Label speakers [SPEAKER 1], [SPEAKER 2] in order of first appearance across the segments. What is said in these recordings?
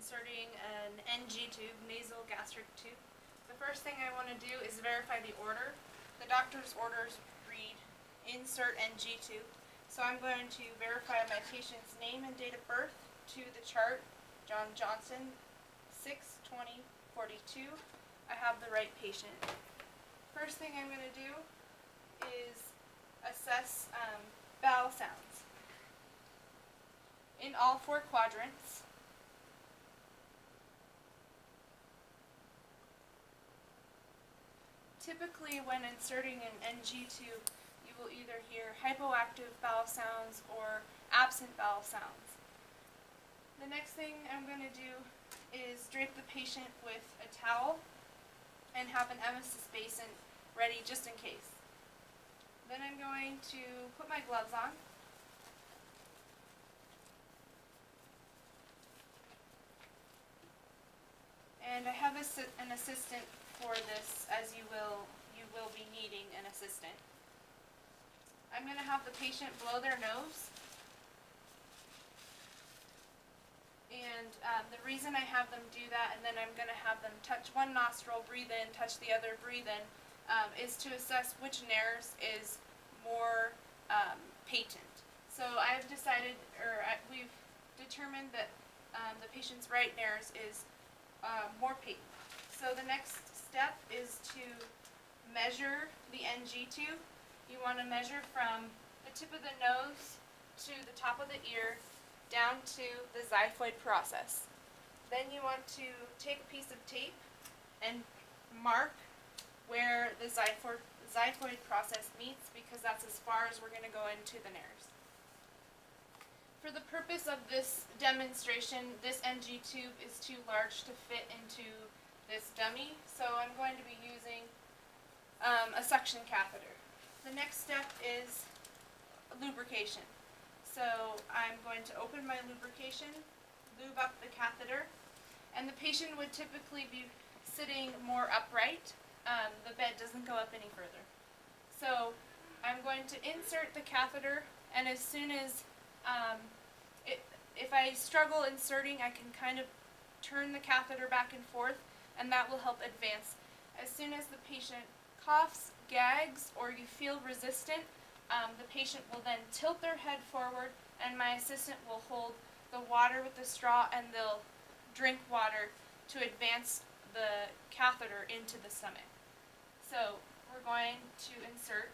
[SPEAKER 1] inserting an NG tube, nasal gastric tube. The first thing I want to do is verify the order. The doctor's orders read insert NG tube. So I'm going to verify my patient's name and date of birth to the chart, John Johnson, 6/20/42. I have the right patient. First thing I'm going to do is assess vowel sounds. In all four quadrants, typically when inserting an NG tube, you will either hear hypoactive vowel sounds or absent vowel sounds. The next thing I'm going to do is drape the patient with a towel and have an emesis basin ready just in case. Then I'm going to put my gloves on. And I have an assistant for this, as you will be needing an assistant. I'm going to have the patient blow their nose. And the reason I have them do that, and then I'm going to have them touch one nostril, breathe in, touch the other, breathe in, is to assess which nares is more patent. So I've decided, we've determined that the patient's right nares is more patent. So the next step is to measure the NG tube. You want to measure from the tip of the nose to the top of the ear down to the xiphoid process. Then you want to take a piece of tape and mark where the xiphoid process meets, because that's as far as we're going to go into the nares. For the purpose of this demonstration, this NG tube is too large to fit into this dummy, so I'm going to be using a suction catheter. The next step is lubrication. So I'm going to open my lubrication, lube up the catheter, and the patient would typically be sitting more upright. The bed doesn't go up any further. So I'm going to insert the catheter, and as soon as if I struggle inserting, I can kind of turn the catheter back and forth, and that will help advance. As soon as the patient coughs, gags, or you feel resistant, the patient will then tilt their head forward, and my assistant will hold the water with the straw, and they'll drink water to advance the catheter into the stomach. So we're going to insert.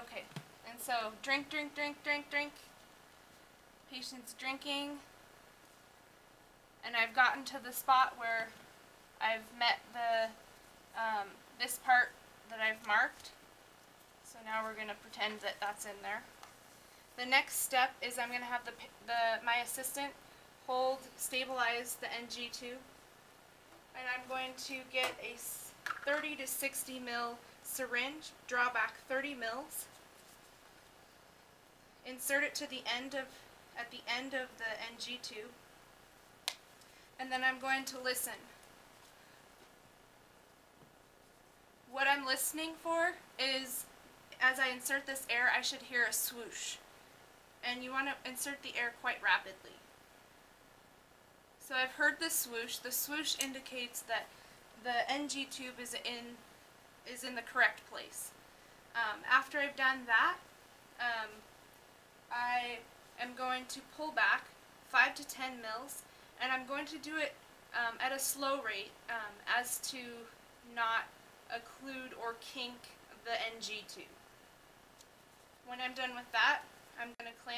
[SPEAKER 1] Okay, and so drink, drink, drink, drink, drink. Patient's drinking, and I've gotten to the spot where I've met the this part that I've marked. So now we're going to pretend that that's in there. The next step is I'm going to have my assistant stabilize the NG tube, and I'm going to get a 30 to 60 ml syringe, draw back 30 mils, insert it to at the end of the NG tube, and then I'm going to listen. What I'm listening for is, as I insert this air, I should hear a swoosh, and you want to insert the air quite rapidly. So I've heard the swoosh. The swoosh indicates that the NG tube is in the correct place. After I've done that, I am going to pull back 5 to 10 mils, and I'm going to do it at a slow rate as to not occlude or kink the NG tube. When I'm done with that, I'm going to clamp